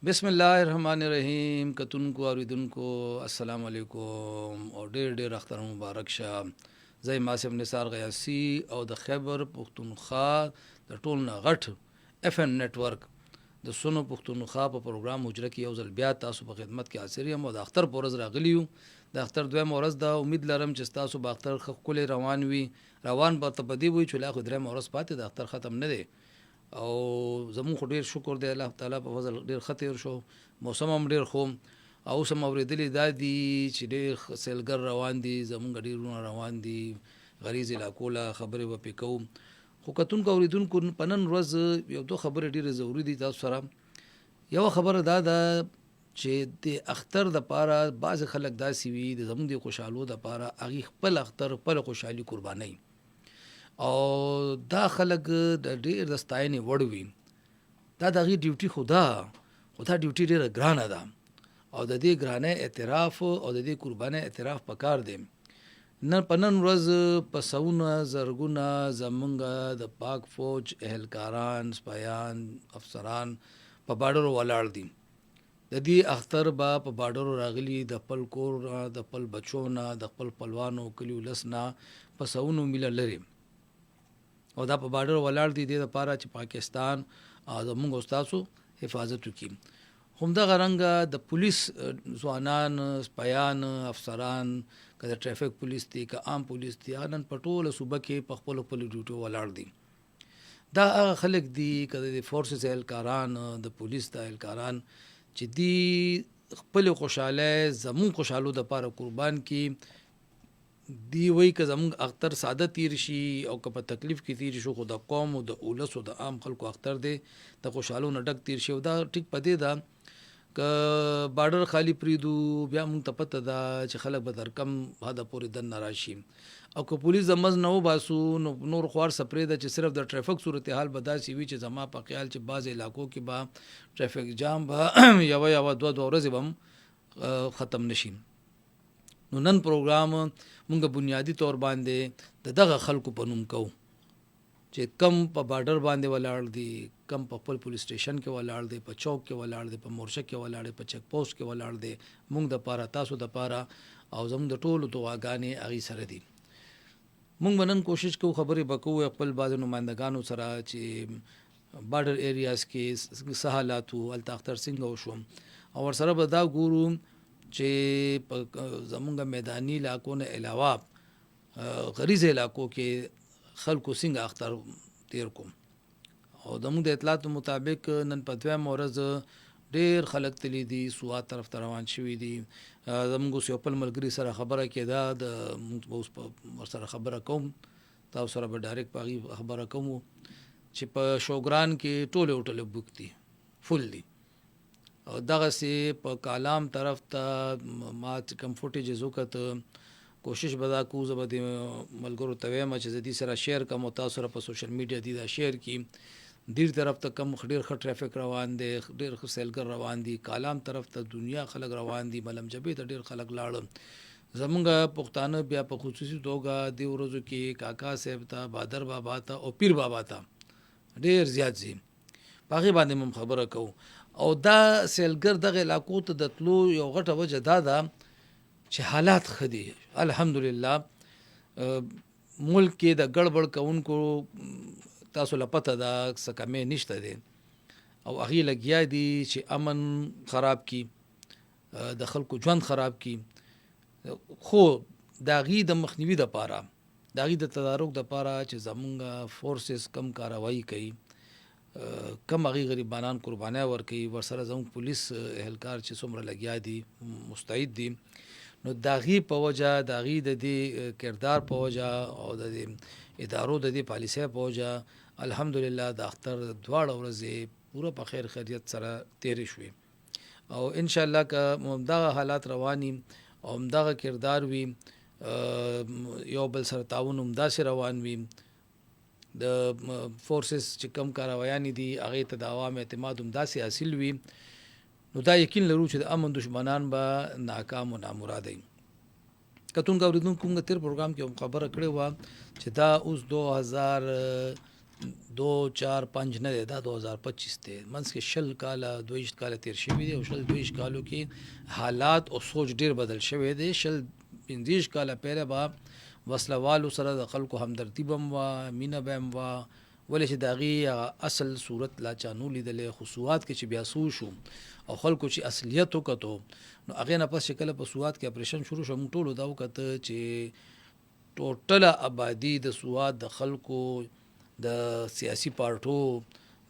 بسم الله الرحمن الرحیم. کتونکو اوریدونکو السلام علیکم او ډیر ډیر اختر مبارک شه. زه ماسم نثار غیاسی او د خیبر پښتونخوا د ټول نه غټ اف ام نتورک د سونو پښتونخوا په پروګرام حجره کې یو ځل بیا تاسو په خدمت کې حاضر یم او د اختر په ورځ راغلی یو. د اختر دویم ورځ ده، امید لرم چې تاسو به اختر ښکلی روان وي. روان به ته په دې وي چې لا خو دریم ورځ پاتې د اختر ختم نه دی او زمون خو ډیر شکر دی الله تعالی په فضل ډیر ښه تیر شو، موسم هم ډیر خو او سم اوریدلی دا دي چې ډیر سیلګر روان دي، زمونږ ډیرونه روان دي غریز علاقو له خبرې به پې کوو. خو کتونکو اوریدونکو په نن ورځ یو دو خبرې ډیرې ضروري دي تاسو سره. یو خبره دا ده چې د اختر د پاره بعض خلک داسې وي د زمونږ د خوشحالو د پاره هغې خپل اختر خپل خوشحالي قربانوي او دا خلک د ډیر د ستاینې وړ وي. دا د هغې ډیوټي خو دا ډیوټي ډیره ګرانه ده او د دې ګرانۍ اعتراف او د دې قربانۍ اعتراف پکار دی. په نن ورځ په سوونه زرګونه زمونږ د پاک فوج اهلکاران سپایان افسران په باډرو ولاړ دي. د دې اختر به په باډرو راغلي د خپل کور نه د خپل بچو نه د خپل خپلوانو کلیو لس نه په سوونو میله لرې او دا په باډر ولاړ دي د لپاره چې پاکستان زموږ استادو حفاظت وکړي. همدغه رنګه د پولیس ځوانان سپایان افسران که د ټریفک پولیس دي که عام پولیس دي نن په ټوله صوبه کې په خپلو ډیوټو ولاړ دي. دا هغه خلک دي که د فورسز اهلکاران د پولیس د اهلکاران چې دی خپل خوشحاله زمون خوشحالو د لپاره قربان کړي. دی وای که زمونږ اختر ساده تیر شي او که په تکلیف کې تیر شو خو د قوم او د اولس او د عام خلکو اختر دی د خوشحالو نه ډک تیر شي. او دا ټیک پدې ده که باډر خالی پریدو بیا مونږ ته پته ده چې خلک به در کم حده پورې دن نه راشي او که پولیس د مز نه وباسو نو نور خوار سپرې ده چې صرف د ټریفک صورتحال به داسې وي چې زما په خیال چې بعض علاقو کې به ټریفک جام به یوه دوه ورځې به هم ختم نشي. نو نن پروګرام مونږ بنیادی طور باندې د دغه خلکو په نوم کوو چې کم په باډر باندې ولاړ دي، کم په خپل پولیس سټیشن کې ولاړ دي، په چوک کې ولاړ دي، په مورچه کې ولاړ دي، په چیک پوسټ کې ولاړ دي. مونږ د پاره تاسو د پاره او زموږ د ټولو دعاګانې هغې سره دي. مونږ به نن کوشش کوو خبرې به کوو خپل بعضې نمایندګانو سره چې باډر ایریاز کې څه حالات وو، هلته اختر څنګه وشو او ورسره به دا ګورو چې په زمونږ میدانی علاقو نه علاوه غریز علاقو کې خلکو څنګه اختر تیر کوم. او زمونږ د اطلاعاتو مطابق نن په دویم ورځ ډیر خلک تللی دي سوات طرف ته روان شوي دي. زمونږ یو خپل ملګري سره خبره کېده د مونږ به اوس ورسره خبره کوم، تاسو سره به ډایرکټ په هغې خبره کوم چې په شوګران کې ټولې هوټلې بوک دي، فل دي. او دغسې په کالام طرف ته ما چې کوم فوټیجز وکړه کوشش به دا کوو زه به د ملګرو ته وایم چې زه دې سره شیر کوم او تاسو سره په سوشل میډیا دې دا شیر کړي. دیر طرف ته کم ډېر ښه ټریفک روان دی، ډېر ښه سیلګر روان دي. کالام طرف ته دنیا خلک روان دي، ملم جبې ته ډېر خلک لاړل. زمونږ پښتانه بیا په خصوصي توګه دې ورځو کې کاکا صاحب ته، بادر بابا ته او پیر بابا ته ډېر زیات ځي. په هغې باندې هم خبره کوو. او دا سیلګر دغه علاقو ته د تلو یو غټه وجه دا ده چې حالات ښه دي الحمدلله. ملک کې د ګړبړ کوونکو تاسو له پته ده څه کمی نشته دی او هغې لګیا دي چې امن خراب کړي، د خلکو ژوند خراب کړي. خو د هغې د مخنیوي دپاره د هغې د تدارک دپاره چې زمونږ فورسز کم کاروایی کوي، کم هغې غریبانان قربانۍ ورکوي، ورسره زموږ پولیس اهلکار چې څومره لګیا دي مستعد دي، نو د هغې په وجه د هغې د دې کردار په وجه او د دې ادارو د دې پالیسۍ په وجه الحمدلله د اختر دواړه ورځې پوره په خیر خیریت سره تېرې شوې. او انشاءالله که همدغه حالات رواني او همدغه کردار وي، یو بل سره تعاون همداسې روان وي، د فورسز چې کم کاروایانې دي هغې ته د عوام اعتماد همداسې حاصل وي، نو دا یقین لرو چې د امن دشمنان به ناکام و نامراده وي. کتونکو اورېدونکو موږ تېر پروګرام کې هم خبره کړې وه چې دا اوس 2023 2 4 5 نه دی، دا 2025 دی. منځ کې 20 کاله 22 کاله تیر شوي دي او 22 کالو کې حالات او سوچ ډیر بدل شوی دی. 15 کاله پهله به وسلوالو سره د خلکو همدردي بم وا، مینه بم وا، ولې چې د هغې اصل صورت لا چا نو لیدلی. خو سوات کې چې بیا سو شو او خلکو چې اصلیت وکتو، نو هغې نه پس چې کله په سوات کې اپریشن شروع شو، موږ ټولو دا وکته چې ټوټله آبادي د سوات د خلکو، د سیاسي پارټو،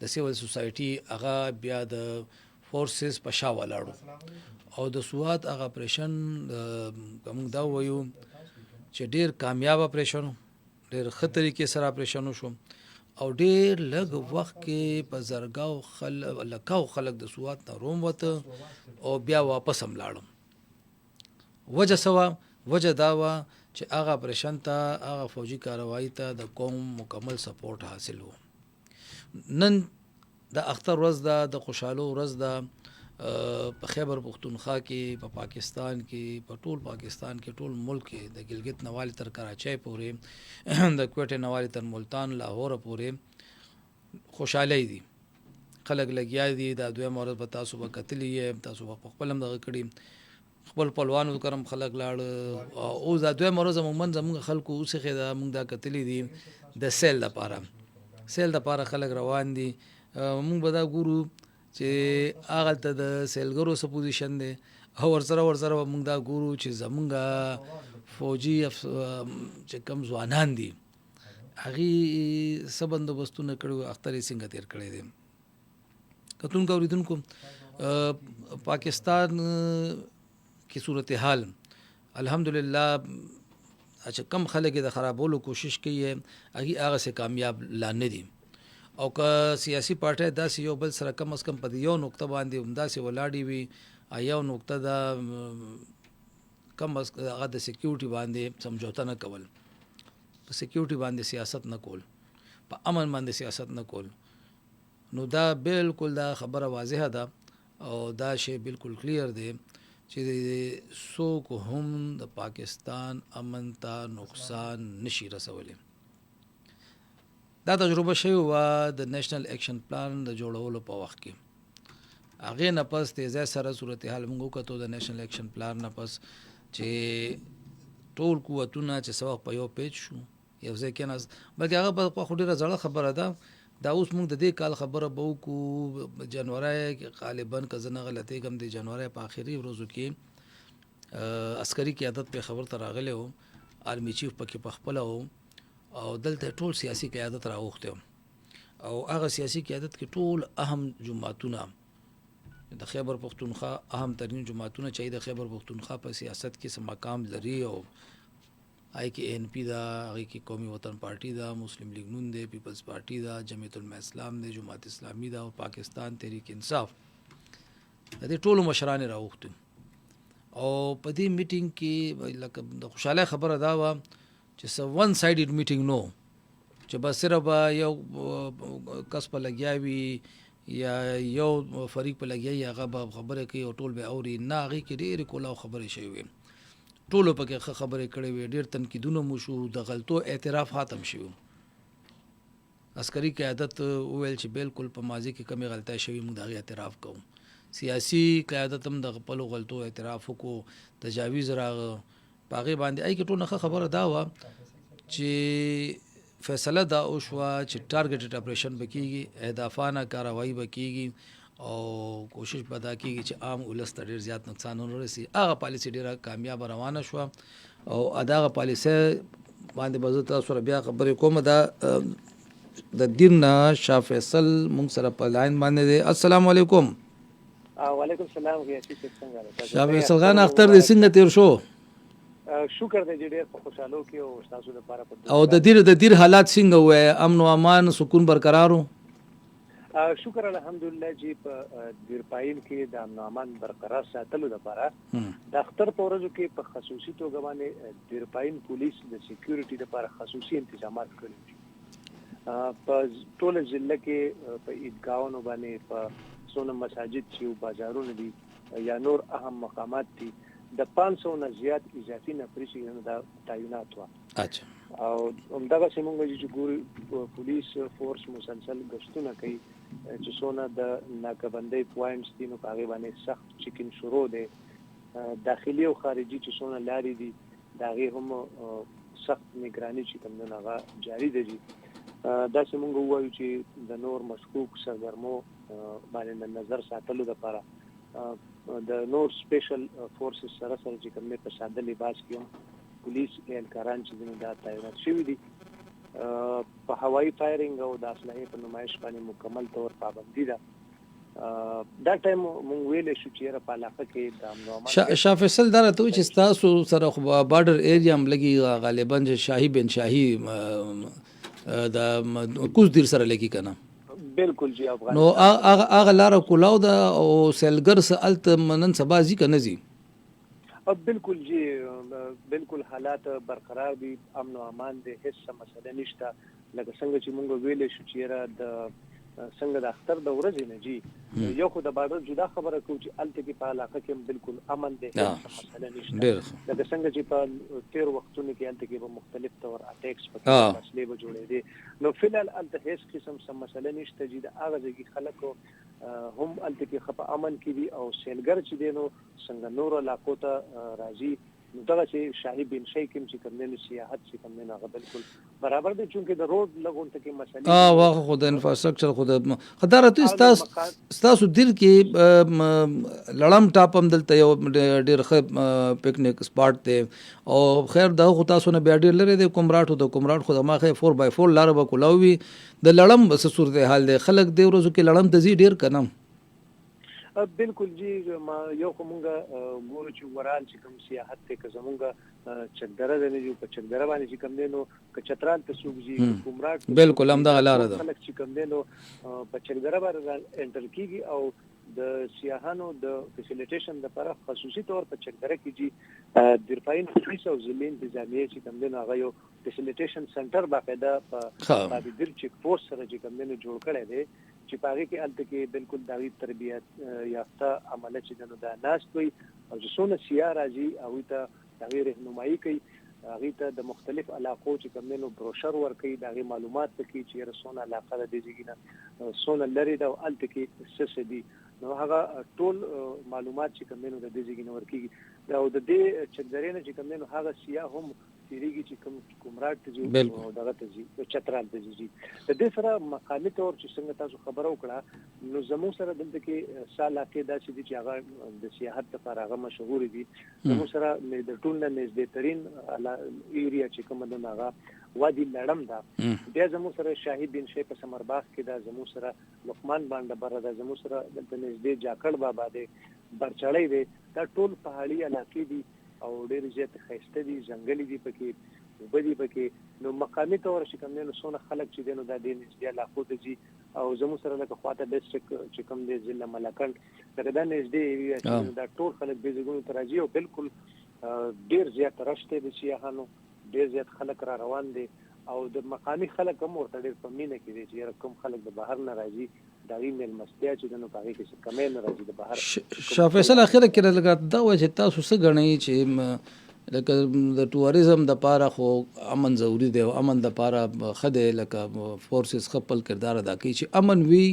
د سیول سوسایټي، هغه بیا د فورسز په شا ولاړو او د سوات هغه اپریشن موږ دا وایو چې ډیر کامیاب اپریشن، ډیر ښه طریقې سره اپریشن وشو او ډیر لږ وخت کې په زرګاو لکاو خلک د سوات نه روم وته او بیا واپس هم لاړم. وجه سوا وجه دا وه چې هغه اپریشن ته، هغه فوجي کاروایی ته د قوم مکمل سپورټ حاصل و. نن د اختر ورځ ده، د خوشحالو ورځ ده په خیبر پختونخوا کې، په پاکستان کې، په ټول پاکستان کې، ټول ملک کې، د ګلګت نوالې تر کراچۍ پورې، د کوټې نوالې تر ملتان لاهور پورې خوشحالۍ دي. خلک لګیا دي. دا دویم ورځ به تاسو به کتلی یې، تاسو به په خپل هم دغه کړي، خپل خپلوانو کرم خلک لاړ. اوس دا دویم ورځ زموږ خلکو اوسېښې ده، موږ دا کتلی دي د سیل دپاره. سیل دپاره خلک روان دي. موږ به دا ګورو چې هغلته د سیلګرو څه پوزیشن دی او ورسره به موږ دا ګورو چې زموږ فوجي چې کوم ځوانان دي هغې څه بندوبستونه کړي، اختر یې څنګه تېر کړی دی. کتونکو اورېدونکو، پاکستان کی صورتحال الحمدلله چې کم خلک د خرابولو کوشش کوي هغې هغسې کامیاب لا نه دي. او که سیاسي پارټۍ داسې یو بل سره کم از کم په یو نقطه باندې همداسې ولاړې وي، یو نقطه ده کم از هغه د سیکیورټي باندې سمجوته نه کول، په سیکیورټي باندې سیاست نه کول، په امن باندې سیاست نه کول، نو دا بالکل دا خبره واضحه ده او دا شی بالکل کلیر دی چې څوک هم د پاکستان امن ته نقصان نشي رسولی. دا تجربه شوې وه د نیشنل ایکشن پلان د جوړولو په وخت کې. هغې نه پس تیزی سره صورتحال موږ وکتو د نیشنل ایکشن پلان نه پس چې ټول قوتونه چې څه وخت په یو پیج شو، یو ځای کېناست. بلکې هغه په خو ډېره زړه خبره ده. دا اوس موږ د دې کال خبره به وکړو، جنوري کې غالبا که زه نه غلطېږم د جنوري په آخري ورځو کې عسکري قیادت په خبر ته راغلی و، آرمي چیف پکې پخپله و او دلته ټول سیاسي قیادت راغوښتی و او هغه سیاسي قیادت کې ټول اهم جماعتونه د خیبر پختونخوا، اهم ترین جماعتونه چې د خیبر پختونخوا په سیاست کې څه مقام لري او آی کې ANP ده، هغې کې قومي وطن پارټي ده، مسلم لیگ نون دی، پیپلز پارټي ده، جمعیت علماء اسلام دی، جماعت اسلامي ده او پاکستان تحریک انصاف، د دې ټولو مشران یې راغوښتي. او په دې میټینګ کې لکه د خوشحالۍ خبره دا وه چې څه ون سایډډ میټینګ نو چې بس صرف به یو کس په لګیا وي یا یو فریق په لګیا وي، هغه به خبرې کوي او ټول به اوري. نه، هغې کې ډېرې کولاو خبرې شوې وې، ټولو پکې ښه خبرې کړې وې، ډېر تنقیدونه مو شو، د غلطو اعتراف ختم شوي. عسکري قیادت وویل چې بالکل په ماضي کې کمې غلطۍ شوي، موږ د هغې اعتراف کوو. سیاسي قیادت هم د خپلو غلطو اعتراف وکړو، تجاویز راغه په هغې باندې. هغې کې ټول ښه خبره دا وه چې فیصله دا وشوه چې ټارګېټډ اپریشن به کېږي، اهدافانه کاروایي به کېږي او کوشش به دا کېږي چې عام ولس ته ډېر زیات نقصان ونه رسي. هغه پالیسي ډېره کامیابه روانه شوه او دغه پالیسۍ باندې به زه تاسو سره بیا خبرې کوم. دا د دیر نه شاه فیصل موږ سره په لاین باندې دی. السلام علیکم. وعلیکم السلام. شاه فیصل خان اختر دې څنګه تیر شو؟ شکر دی چې ډېر په خوشحالو کې او ستاسو لپاره او د دیر حالات څنګه وای؟ امن و امان سکون برقرار و؟ شکر الحمدلله چې په دیر پایل کې د امن و امان برقرار ساتلو لپاره د اختر په ورځو کې په خصوصي توګه باندې دیر پایل پولیس د سکیورټي لپاره خصوصي تنظیمات کړي دي. په ټول ضلع کې په عیدګاهونو باندې، په څونه مساجد چې او بازارونه دي یا نور اهم مقامات دي، د 500 نه زیات اضافي نفري چې دا تعینات وه. اچھا او همدغه سیمونږ چې ګوري پولیس فورس مسلسل گشتونه کوي چې څونه د ناکبندۍ پوینټس دي نو هغه باندې سخت چیکینګ شروع دي داخلي او خارجي چې څونه لارې دي دا غي هم سخت نگرانی چې کوم نه هغه جاری دي دا سیمونږ وایو چې د نور مشکوک سرګرمو باندې نظر ساتلو لپاره د نور سپیشل فورسز سره چې کوم نه په ساده لباس کې پولیس اهلکاران چې دنه دا تعینات شوي دي په هوایي فایرینګ او د اسلحې په نمایش باندې مکمل تور پابندي ده دا ټایم مونږ ویلې شو چې په علاقه کې د امن شاه فیصل دا راته چې تاسو سره بارډر ایریا هم لګي غالبا چې شاهي بن شاهي د کوز دیر سره لګي کنه بالکل جی افغان نو هغه لار کولاو دا او سیلګر سالت منن سبازي کنه زی بالکل جی بالکل حالات برقرار دي امن او امان دي هیڅ مسله نشته لکه څنګه چې مونږ ویلې شو چې را د څنګه د اختر د ورځې نه جی یو خو د بارډر جدا خبره کوي چې الته کې په علاقه کې بالکل امن دي هیڅ مسله نشته لکه څنګه چې په تیر وختونو کې الته کې په مختلف تور اټیکس په مسلې به جوړې دي نو فلال الته هیڅ قسم سم مسله نشته چې د هغه ځای خلکو هم الته کې خپ امن کې دي او سیلګر چې دي نو څنګه نور علاقو ته راځي نو دا چې شاهي بن شاهي کوم چې کوم نه سیاحت چې کوم نه هغه بالکل برابر دي چې د روډ لګون ته کې مسلې واخه خو د انفراستراکچر خو د خدارته تاسو دل کې لړم ټاپ هم دلته یو ډیر ښه پکنیک سپاټ دی او خیر دا خو تاسو نه بیا ډیر لري د کومراټ خو د ماخه 4x4 لار به کولاوي د لړم بس صورت حال دی خلک دی ورځو کې لړم ته زی ډیر کنم بالکل جی ما یو کومګه ګورو چې ورال چې کوم سیاحت ته که زمونږه چکدره د نه په چکدره باندې چې کوم دینو که چترال ته سوګي کومراټ بالکل هم دا لار ده خلک چې کوم دینو په چکدره باندې انټر کیږي او د سیاحانو د فیسیلیټیشن لپاره خصوصي تور په چکدره کې جی درپاین پولیس او ضلع انتظامیه چې کوم دینو هغه یو فیسیلیټیشن سنټر باقاعده په بابیدر چیک پوسټ سره چې کوم دینو جوړ کړی دی چې پاره کې الته کې بالکل داوی تربیت یافته عمله چې دنو دا ناس کوي او چې څونه سیاه راځي او ته داوی رهنمایي کوي هغه ته د مختلف علاقو چې کومنو بروشر ورکړي داغه معلومات پکې چې رسونه علاقه د دیږي نه څونه لري دا الته کې څه دي نو هغه ټول معلومات چې کومنو د دیږي نو ورکیږي دا د دې چکدرینه چې کومنو هغه سیاه هم تیریږي چې کومراټ ته جوړ دغه ته جي چترال ته جي د دې سره مقامي تور چې څنګه تاسو خبرو کړه نو زمو سره دلته کې سالا کې دا چې هغه د سیاحت لپاره هغه مشهور دي زمو سره د ټول نه نږدې ترين ایریا چې کوم د هغه وادي لړم دا بیا زمو سره شاهي بن شاهي په سمرباغ کې دا زمو سره لقمان باندې بره دا زمو سره دلته نږدې جاکړ بابا دی برچړې دی دا ټول پهاړي علاقې دي او ډېر زیات خسته دي ځنګلي دي پکې وبدي پکې نو مقامي تور چې کوم نه سونه خلک چې دینو د دې نږدې علاقو ته جي او زمو سره د خواته ډیسټریکټ چې کوم دی ضلع ملکند دا د نږدې ایریا دا ټول خلک به زګونو تراجي او بالکل ډېر زیات رشته دي چې ډېر زیات خلک را روان دي او د مقامي خلک هم ورته ډېر په مینه کې دي چې کوم خلک د بهر نه راځي دا ویمل مستیا چې دنو پاره کې کمې نه راځي د بهر شاه فیصل اخره کې لګا دا و چې تاسو څه غنئ چې لکه د ټوریزم د پاره خو امن ضروری دی او امن د پاره خده لکه فورسز خپل کردار ادا کوي چې امن وی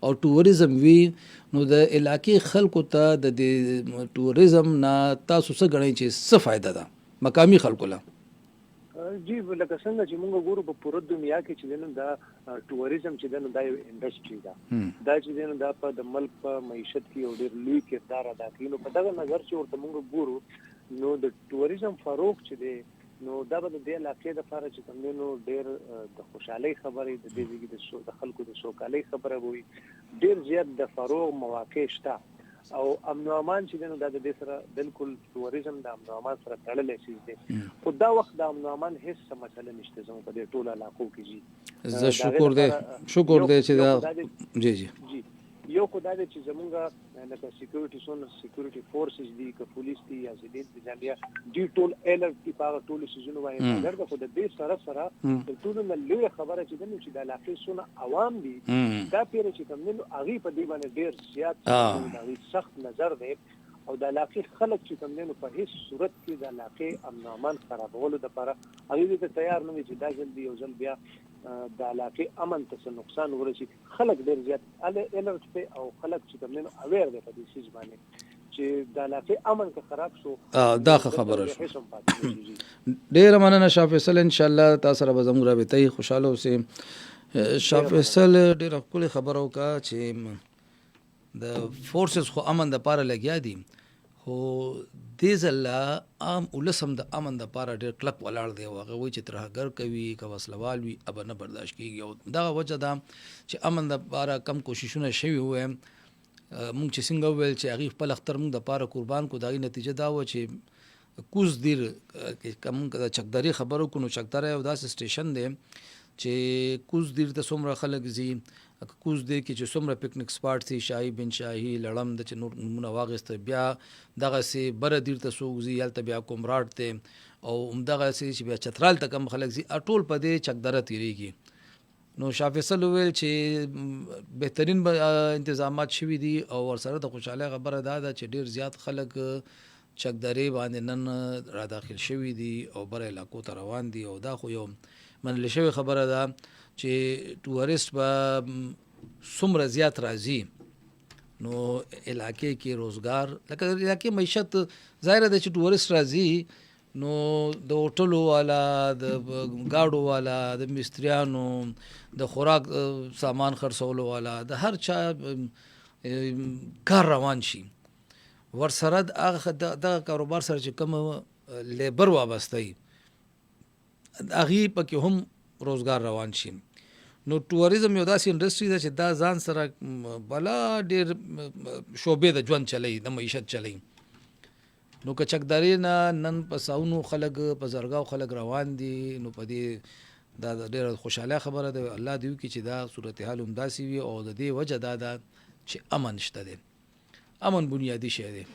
او ټوریزم وی نو د علاقې خلکو ته د ټوریزم نه تاسو څه غنئ چې څه فائدہ ده مقامی خلکو له جی لکه څنګه چې موږ ګورو په پوره دنیا کې چې دنه دا ټوریزم چې دنه دا یو انډستری دا چې دنه دا په د ملک په معیشت کې یو ډېر لوی کردار ادا کوي نو په دغه نظر چې ورته موږ ګورو نو د ټوریزم فروغ چې دی نو دا به د علاقې د لپاره چې کوم نو ډېر د خوشحالي خبرې د دې د خلکو د سوکالۍ خبره وي ډېر زیات د فروغ مواقع شته او امن او امان چې نو د دې سره بالکل ټوریزم د امن او امان سره تړلې شي دي خو دا وخت د امن او امان هیڅ مسله نشته زموږ په دې ټول علاقو کې جی زه شکر دې چې دا جی یو خدای دې چې زمونږه لکه سکیورټي فورسز دي که پولیس دي یا ضلع انتظامیه دي ټول الرټ دي په ټول سيزونو باندې اگر د خود دې سره د ټول نه لوی خبره چې دنه چې د علاقې سونه عوام دي دا پیر چې کوم نو اغي په دې باندې ډیر زیات د سخت نظر دی او د علاقې خلک چې کوم دي نو په هیڅ صورت کې د علاقې امن او امان خرابولو لپاره هغوی ته تیار نه وي چې دا جلدي یو ځل بیا د علاقې امن ته نقصان ورسي. خلک ډېر زیات الرټ دی او خلک چې کوم دي نو اویر دی په دې سیز باندې چې د علاقې امن که خراب شو دا خبره شو. ډېره مننه شاه فیصل، ان شاء الله تاسو سره به زموږ رابطه خوشاله اوسئ. شاه فیصل ډېره ښکلې خبره وکړه چې د فورسز خو امن دپاره لګیا دي، خو دې ځله عام ولس هم د امن دپاره ډېر کلک ولاړ دی او هغه وایي چې ترهګر کوي که وسلوال وي ابه نه برداشت کېږي. او دغه وجه ده چې امن دپاره کم کوششونه شوي ووایم. مونږ چې څنګه وویل چې هغې خپل اختر مونږ دپاره قربان کړو، د هغې نتیجه دا وه چې کوز دیر که مونږ د چکدرې خبره وکړو نو چکدره یو داسې سټیشن دی چې کوز دیر ته څومره خلک ځي، کوز دیر کې چې څومره پکنیک سپاټ دي، شاهي بن شاهي لړم د چې نور نومونه واخیسته، بیا دغسې بره دیر ته څوک ځي، هلته بیا کومراټ دی او همدغسې چې بیا چترال ته کم خلک ځي، ټول په دې چکدره تېرېږي. نو شاه فیصل وویل چې بهترین انتظامات شوي دي او ورسره د خوشحالۍ خبره دا ده چې ډېر زیات خلک چکدرې باندې نن را داخل شوي دي او بره علاقو ته روان دي. او دا خو یو منل شوې خبره ده چې ټورسټ به څومره زیات راځي نو علاقې کې روزګار لکه علاقې معیشت ظاهره ده چې ټورسټ راځي نو د هوټلو والا، د ګاډو والا، د مستریانو، د خوراک سامان خرڅولو والا، د هر چا کار روان شي. ورسره دغه کاروبار سره چې کوم لیبر وابسته وي هغې پکې هم روزګار روان شي. نو ټوریزم یو داسې انډسټري ده چې دا ځان سره بلا ډېر شعبې د ژوند چلی، د معیشت چلی. نو که چکدارې نه نن په ساونو خلک، په زرګاو خلک روان دي، نو په دې دا ډېره خوشحاله خبره ده. الله دې وکړي چې دا صورتحال هم داسې وي او د دې وجه دا ده چې امن شته دی. امن بنیادي شی دی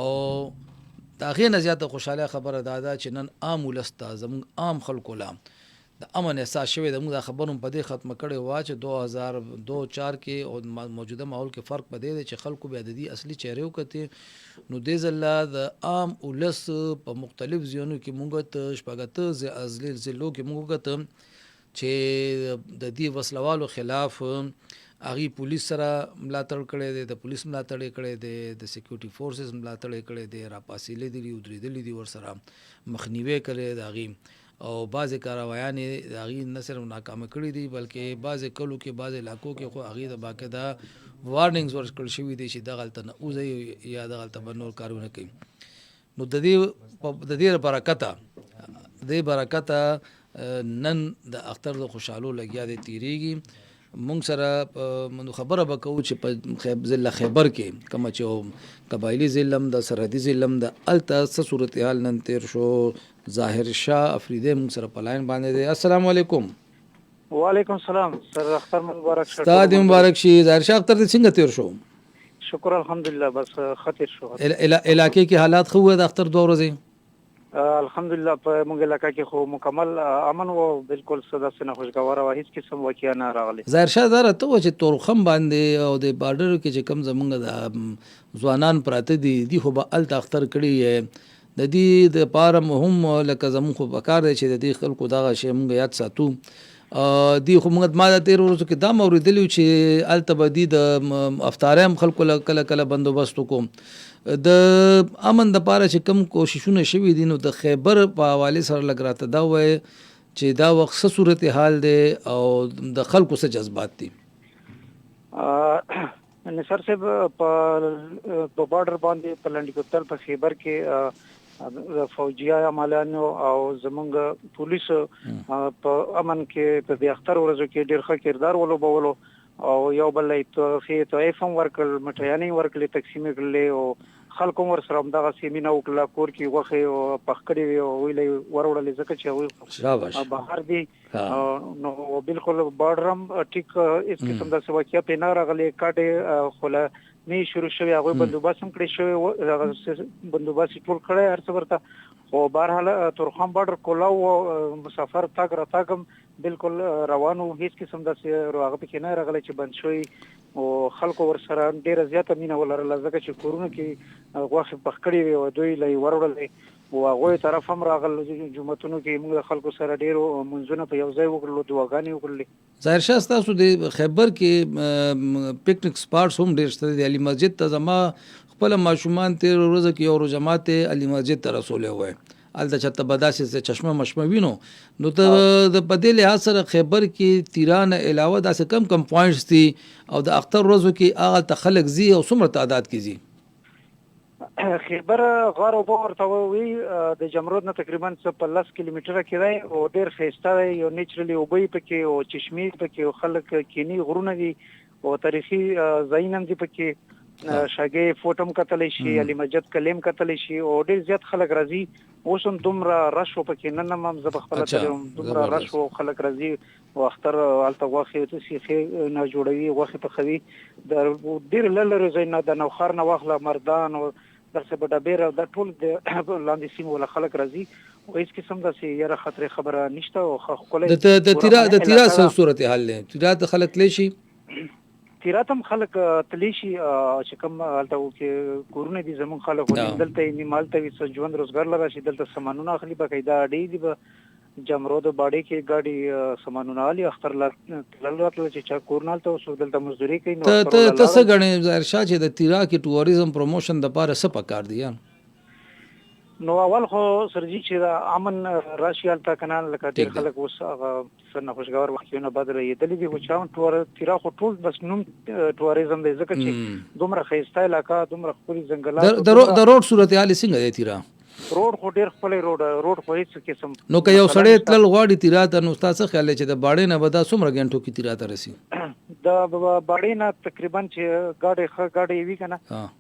او د هغې نه زیاته خوشحاله خبره دا ده چې نن عام ولس ته، زموږ عام خلکو له د امن احساس شوی ده. موږ دا خبر هم په دې ختمه کړې وه چې 2002-4 کې او موجوده ماحول کې فرق په دې دی چې خلکو بیا د دې اصلي چهرې وکتې. نو دې ځله د عام ولس په مختلف ځایونو کې موږ ته شپږ اته ضلعو کې موږ وکتم چې د دې وسلوالو خلاف هغې پولیس سره ملاتړ کړی دی، د پولیس ملاتړ یې کړی دی، د سیکورټي فورسز ملاتړ یې کړی دی، راپاسېدلي دي، ودرېدلي دي، ورسره مخنیوی کړی د هغې او بعضې کاروایانې د هغې نه صرف ناکامه کړي دي بلکې بعضې کلو کې، بعضې علاقو کې خو هغې د باقاعده وارننګز ورکړل شوي دي چې دغلته نه وځئ یا دغلته به نور کارونه کوي. نو د دې برکته نن د اختر د خوشحالو لګیا دی تېرېږي. مونږ سره خبره به کوو چې په ضلع خیبر کې کومه چې قبایلي ضلع هم د سرحدي ضلع هم د هلته څه صورتحال نن تېر شو. ظاهر شاه افریدی مونږ سره په لاین باندې دی. السلام علیکم. وعلیکم السلام. سر اختر مبارک شه. ستا دې مبارک شي. ظاهر شاه اختر دې څنګه تېر شو؟ شکر الحمدلله بس ښه تېر شو. علاقې کې حالات ښه وو د اختر 2 ورځې؟ الحمدلله په موږ علاقه کې خو مکمل امن و، بالکل صدا سره خوشګواره و، هیڅ قسم واقعیا نه راغلی. ظاهر شاه دا راته و چې تورخم باندې او د بارډر کې چې کم زمونږ د ځوانان پراته دي دی خو به هلته اختر کړي د دې د پاره هم لکه زمونږ خو پکار دی چې د دې خلکو دغه شی مونږ یاد ساتو. دی خو موږ ما د 13 ورځو کې دا اوریدلی چې هلته به دي د افطارۍ هم خلکو کله کله بندوبست وکړو. د امن دپاره چې کوم کوششونه شوي دي نو د خیبر په حوالې سره لږ راته دا ووایه چې دا وخت څه صورتحال دی او د خلکو څه جذبات دي؟ نثار صاحب په بارډر باندې په لنډي کوتل په خیبر کې فوجي عملانو او زمونږ پولیس په امن کې په دې اختر ورځو کې ډېر ښه کردار ولوبولو او یو بل ته طایف هم ورکړل، مټیانې ورکړلې، تقسیم کړلې او خلکو ور سره همدغه سیمینه وکړله، کور کې غوښې او پخ کړې وې او ویلې وروړلې ځکه چې هغوی بهر دي. نو بالکل بارډر هم ټیک هېڅ قسم داسې واقعه پرې نه راغلی. کاټې خو له نه شروع شوی، هغوی بندوبست هم کړی شوی، بندوبست یې ټول کړی هر څه ورته. خو بهرحال تورخم بارډر کولاو او مسافر تګ راتګ هم بالکل روانو، هیڅ قسم داسې هغه پکې نه راغلی چې بند شوی او خلکو ور سره ډیره زیاته مینه ولرله ځکه چې کورونه کې غوښه پخکړې وي او دوی لې ورولې او هغه طرف هم راغل جمعتونو کې موږ خلکو سره ډیرو منځونه په یو ځای وکړل دعاګانې وکړلې. ظاهر شاه تاسو د خیبر کې پکنیک سپاټس هم ډیر شته دي. علي مسجد ته زما خپل ماشومان تیر ورځ کې یو جماعت علي مسجد ته رسولې وای الته چته بداسه چشمه مشمه وینو نو ته د بدیل اثر خیبر کې تیران علاوه داسې کم پوینټس دي او د اختر ورځو کې هغه تخلق زی او څومره تعداد کې زی. خیبر غار او باور ته وی د جمرود نه تقریبا 10 کیلومتره کې دی او ډیر ښایسته دی یو نیچرلی اوبې پکې او چشمې پکې او خلک کینی غرونه دي او تاریخي ځایونه دي پکې شاګې فوټم کتلی شي علي مسجد کلیم کتلی شي او ډیر زیات خلک راځي اوس هم دومره رش پکې نن هم زه خپل ته دومره رش او خلک راځي او اختر الته غوښه ته سیخه نه جوړوي غوښه په خوي د ډیر لری زین د نوخر نه واخله مردان او درسه په ډبیر او د ټول د لاندې سیمو ول خلک راځي او هیڅ قسم د یره خطر خبره نشته او خپل د تیرا صورت حال له تیرا د خلک لشي تیراتم خلک تلیشي چې کوم الته کې کورونه دي زمون خلک دلته نیمالته وي ژوند روزګار لري شي دلته سامانونه اخلي بقایدا اډې دي به جمرود باډې کې ګاډي سامانونه علي اختر لال راتل چې چا کورنال ته وسو دلته مزدوري کوي نو ته څه غنې ظاهر شاه چې د تیرا کې ټوریزم پروموشن د پاره څه پکار دي نو اول خو سرجی چې امن راشیال تا کنال لکه ډیر خلک اوس هغه سن خوشګور وختونه بدره یدلې دي خو چاون تور تیرا خو ټول بس نوم ټوریزم دی ځکه چې دومره خيسته علاقہ دومره خوري ځنګلات د روډ صورت حال څنګه دی تیرا روډ خو ډیر خپل روډ خو هیڅ قسم نو که یو سړی تل غواړي تیرا ته نو تاسو خیال چې د باړې نه بدا څومره غنټو کې تیرا ته رسی د باړې نه تقریبا چې گاډي وی کنه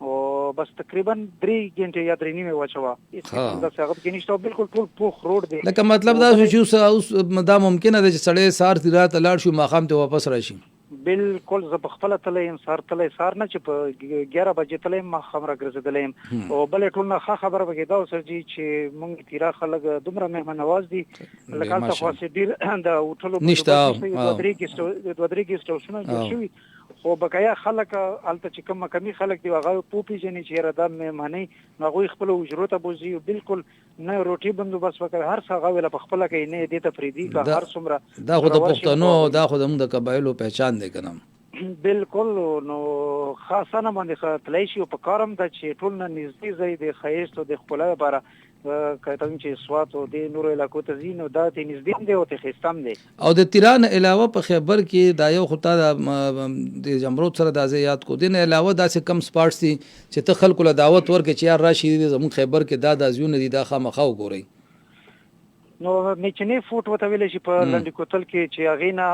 او بس تقریبا 3 غنټه یا 3 نیمه وچوا دا څنګه کې نشته بالکل ټول پوخ روډ دی لکه مطلب دا چې اوس دا ممکنه ده چې سړی سار تیرا ته لاړ شي ماقام ته واپس راشي بالکل زه په خپل تلې سار نه چې په 11 بجې تلې ما خبره ګرځیدلې او بل ټول نه خبره وکړه دا سرجی چې مونږ تیرا خلک دومره مهمان نواز دي لکه تاسو خاص ډیر د هوټلو نشته دوه درې سټیشنونه جوړ شوي خو بقایا خلک الته چې کوم کمی خلک دی هغه پوپی جنې چې را د مهماني هغه خپل اجرت بوزي بالکل نه روټي بندوبست وکړ هر څه غوېله په خپل کې نه دي ته فریدي کا هر څومره دا خو د پښتنو دا خو د قبایلو پہچان دی کنه بالکل نو خاصه نه باندې تلای شي په کارم د چې ټول نه نږدې ځای د خیست او د خپل لپاره کته چې سوات او د نور علاقو ته زینو دا د نږدې دی او ته خستم دی او د تیران علاوه په خیبر کې دا یو خطا د جمرود سره د ازیات کو دین علاوه داسې کم سپاټس دي چې ته خلکو له دعوت ورکې چې یار راشي زمون خیبر کې دا د ازیون دي دا خامخا وګورئ نو میچنی فوټ وته ویل شي په لنډ کوتل کې چې اغینا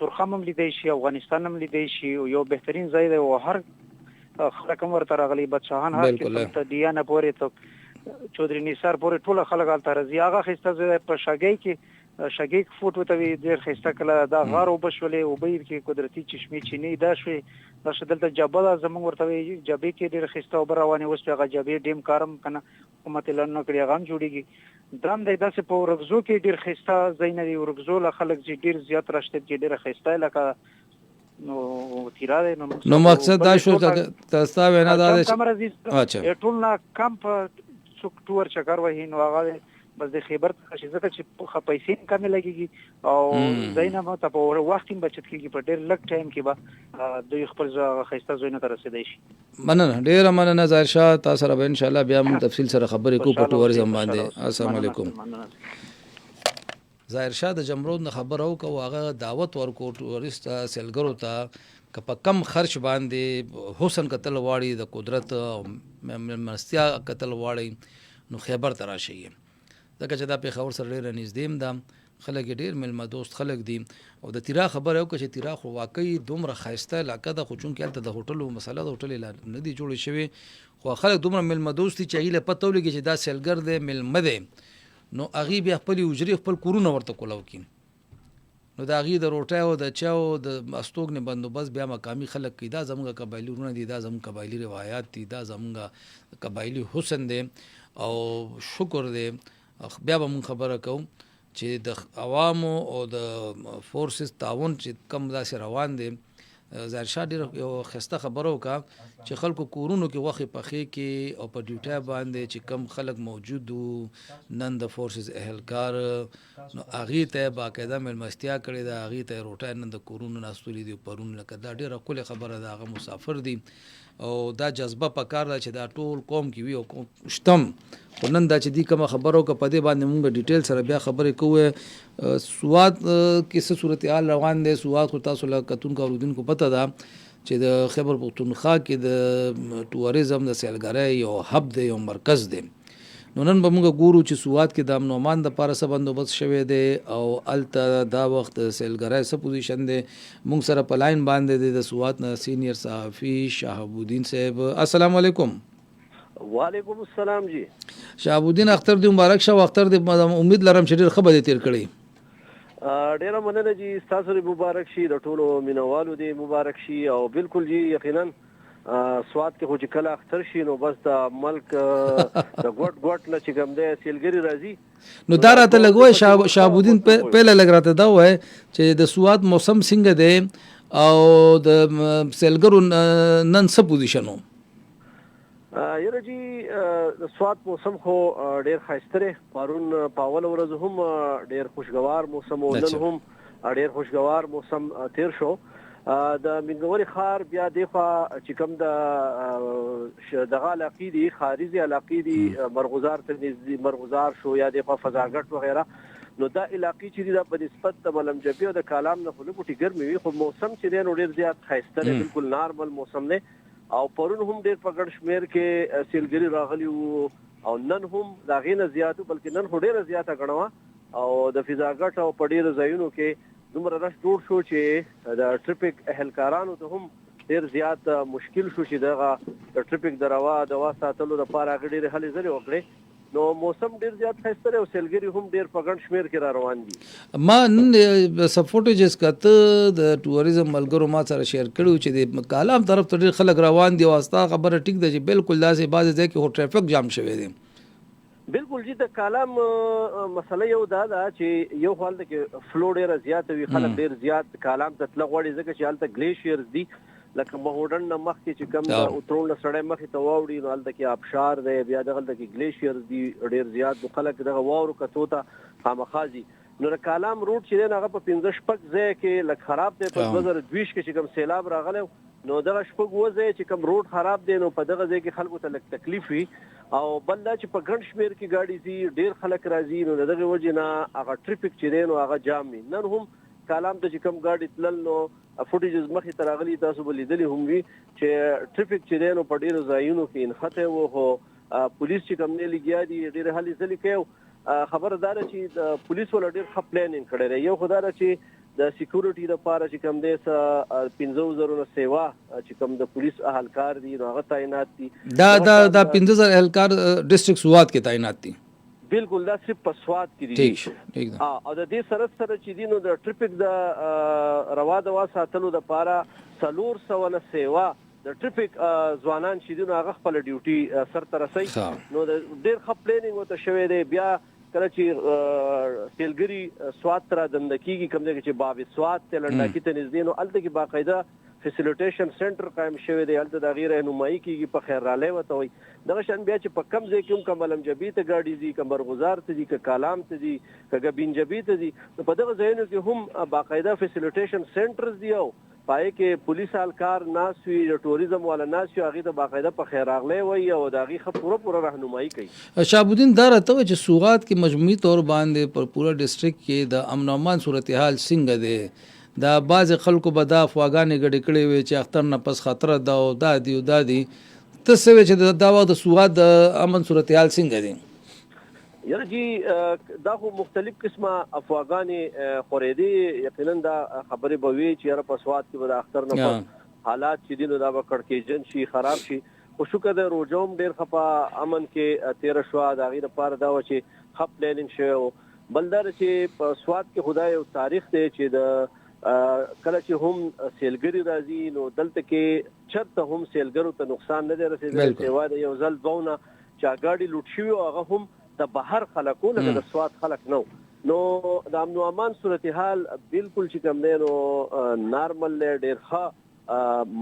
ترخم هم لیدای شي افغانستان هم لیدای شي یو بهترین ځای دی او هر خلک ورته راغلي بچهان هر کې ته دیانه پورې ته چودري نثار پورې ټول خلک الته راځي هغه خسته په شاګي کې شاګي فوټ وته وی ډیر خسته کله دا غار او بشولې او بیر کې قدرتي چشمه چینی دا شوي د شدلته جبل زمون ورته وی جبې کې ډیر خسته او روانه اوس په جبې ډیم کارم کنه حکومت لن کړی غام جوړیږي درم د داسې په ورغزو کې ډیر خسته زینري ورغزو له خلک چې ډیر زیات راشته کې ډیر خسته لکه نو تیرا نو مقصد دا شو تاسو وینا دا اچھا ټول نه کم ټور چکر وهین واغه بس د خیبر څخه ځکه چې پیسې کم لګيږي او زینه مو ته په وخت کې بچت کیږي په ډېر لږ ټایم کې به دوی خپل خسته زونه ته رسیدای شي مننه ډېر مننه ظاهر شاه تاسو سره به ان شاء الله بیا موږ تفصیل سره خبرې کوو په ټوریزم باندې السلام علیکم ظاهر شاه د جمرود نه خبر او کو هغه دعوت ورکو ټوریست سیلګرو ته کپا کم خرچ باندې حسن قتل واړي د قدرت مرستیا قتل واړي نو خیبر ته راشي ځکه چې دا په خبر سره ډېر نږدې ده خلک ډېر ملما دوست خلک دي او د تیرا خبر او چې تیرا خو واقعي دومره خایسته علاقه ده خو چون کې الته د هوټلو مسله د هوټل نه دی جوړ شوی خو خلک دومره ملما دوست دي چې ایله پته ولګي چې دا سیلګر دی ملما دی نو اغي بیا خپل اجري خپل کورونه ورته کولاو کی نو دا غي د روټه او د چاو د استوګ نه بندوبست بیا مقامی خلک کی دا زموږه قبایلی ورونه دي دا زموږ قبایلی روایت دي دا زموږه قبایلی حسن دي او شکر دي بیا به مون خبره کوم چې د عوامو او د فورسز تعاون چې کم داسې روان دي ظاهر شاه ډېر یو ښایسته خبره وکړه چې خلکو کورونو کې غوښې پخې کې او په ډیوټۍ باندې چې کم خلک موجود وو نن د فورسز اهلکار نو هغې ته یې باقاعده مېلمستیا کړې ده، هغې ته یې روټۍ نن د کورونو ناستولي دي پرون، لکه دا ډېره ښکلې خبره ده. هغه مسافر دي او دا جذبه پکار ده چې دا ټول قوم کې وي او قوم شتم. خو نن دا چې دي کومه خبره وکړه په دې باندې مونږ ډیټیل سره بیا خبرې کوو. سوات کې څه صورتحال روان دی؟ سوات خو تاسو له کتونکو اورېدونکو پته ده چې د خیبر پښتونخوا کې د ټوریزم د سیلګرۍ یو هب دی، یو مرکز دی. نو نن به موږ ګورو چې سوات کې د امن و امان دپاره څه بندوبست شوی دی او هلته دا وخت سیلګرۍ څه پوزیشن دی. موږ سره په لاین باندې دی د سوات نه سینیر صحافي شهاب الدین صاحب. السلام علیکم. وعلیکم السلام جی. شهاب الدین اختر دی مبارک شه. اختر دی امید لرم چې ډېر ښه به دې تېر کړی. ډیره مننه جی، ستاسو مبارک شي، د ټولو مینوالو دی مبارک شي. او بالکل جی یقینا سوات کې خو چې کله اختر شي نو بس د ملک د ګوټ نه چې کوم دی سیلګري راځي. نو دا راته لګوي شهاب الدین پهله لګ راته دا وای چې د سوات موسم څنګه دی او د سیلګرو نن څه پوزیشن و؟ یره جی د سوات موسم خو ډیر ښایسته دی. پرون په اوله ورځ هم ډیر خوشګوار موسم و، نن هم ډیر خوشګوار موسم تیر شو. د منګوري ښار بیا دغه چې کوم د دغه علاقې دي خارجي علاقې دي مرغزار ته نږدې مرغزار شو یا دغه فضاګټ وغیرہ، نو دا علاقې چې دي په نسبت د ملم جبي او د کالام نه خو لږ ګرمي وي، خو موسم چې دی نو ډیر زیات ښایسته دی، بالکل نارمل موسم دی. او پرون هم ډیر په ګڼ شمیر کې سیلګري راغلي وو او نن هم د هغې نه زیات، بلکې نن خو ډیره زیاته ګڼه او د فضاګټ او په ډیرو ځایونو کې دومره رش جوړ شو چې د ټریفیک اهلکارانو ته هم ډیر زیات مشکل شو چې دغه د ټریفیک د روا ساتلو لپاره هغه ډېرې هلې ځلې وکړې. نو موسم ډیر زیات ښایسته دی او سیلګري هم ډیر په ګڼ شمیر کې را روان دي. ما نن څه فوټیجز کته د ټوریزم ملګرو ما سره شیر کړو چې د کالام طرف ته ډیر خلک روان دي او استا خبره ټیک ده چې بالکل داسې بعضې ځای کې خو ټریفک جام شوی دی. بالکل جی، د کالام مسله یو دا ده چې یو خو هلته کې فلو ډیره زیاته وي، خلک ډیر زیات کالام ته تله غواړي ځکه چې هلته ګلیشیرز دي، لکه مهوډن نه مخکې چې کوم د اترون نه سړی مخې ته واوړي نو هلته کې آبشار دی، بیا دغلته کې ګلیشیرز دي ډیر زیات، نو خلک دغه واورو کتو ته خامخا ځي. نو د کالام روډ چې دی هغه په 15-16 ځای کې لږ خراب دی. په 2020 کې چې کوم سیلاب راغلی نو دغه شپږ ځای چې کوم روډ خراب دی نو په دغه ځای کې خلکو ته لږ تکلیف وي. او بل دا چې په ګڼ شمیر کې ګاډي ځي، ډیر خلک راځي، نو د دغې وجې نه هغه ټریفک چې دی نو هغه جام وي. نن هم کالام ته چې کوم ګاډي تلل نو فوټیجز مخې ته راغلي، تاسو به لیدلي هم وي چې ټریفک چې دی نو په ډیرو ځایونو کې انخته و، خو پولیس چې کوم نه لګیا دي ډېرې هلې ځلې کوي. خبره دا ده چې د پولیس ولا ډېر ښه پلانینګ کړی دی. یو خو دا ده چې د سکیورټي لپاره چې کوم دی 15,000 نه سیوا چې کوم د پولیس اهلکار دي نو هغه تعینات دي. دا 15,000 اهلکار ډسټرکټ سوات کې تعینات دي. بالکل دا صرف په سوات کې دي. او د دې سره چې دي نو د ټریفک د روا دوا ساتلو لپاره 400 نه سیوا د ټریفک ځوانان چې دي نو هغه خپل ډیوټي سرته رسوي. نو د ډیر ښه پلانینګ ورته شوی دی. بیا کله چې سیلګري سوات ته رادنده کېږي کوم ځای چې باب سوات ته لنډاکي ته نږدې نو هلته کې باقاعده فیسیلیټیشن سنټر قایم شوی دی. هلته د هغې رهنمایي کېږي، په خیررالی ورته وایي. دغه شان بیا چې په کم ځای کې هم که ملم جبي ته ګاډي ځي، که مرغزار ته ځي، که کالام ته ځي، که ګبین جبي ته ځي، نو په دغه ځایونو کې هم باقاعده فیسیلیټیشن سنټرز دي او پای کې پولیس اهلکار ناست وي، د ټوریزم والا ناست وي، هغې ته باقاعده په خیر راغلی وایي او د هغې ښه پوره رهنمایي کوي. شهاب الدین دا راته وایي چې سوغات کې مجموعي طور باندې پر پوره ډسټرکټ کې د امن و امان صورتحال څنګه دی؟ دا بعضې خلکو به دا افواګانې ګډې کړې وي چې اختر نه پس خطره ده او دا دي او دا دي. ته څه وایې چې دا وخت د سوغات د امن صورتحال څنګه دی؟ یاره جی دا خو مختلف قسمه افواګانې خورېدې. یقینا دا خبرې به وي چې یاره په سوات کې به د اختر نه پس حالات چې دي نو دا به کړکېجن شي، خراب شي. خو شکر دی روژه هم ډېر ښه په امن کې تېره شوه. د هغې لپاره دا وه چې ښه پلانینګ شوی و. بل دا چې په سوات کې خو دا یو تاریخ دی چې د کله چې هم سیلګري راځي نو دلته کې چېرته هم سیلګرو ته نقصان نه دی رسېدلی، سوا د یو ځل دوونه چې ګاډي لوټ شوي او هغه هم د بهر خلکو لکه د سوات خلک نو د امن و امان صورتحال بالکل چې کوم دی نو نارمل دی، ډېر ښه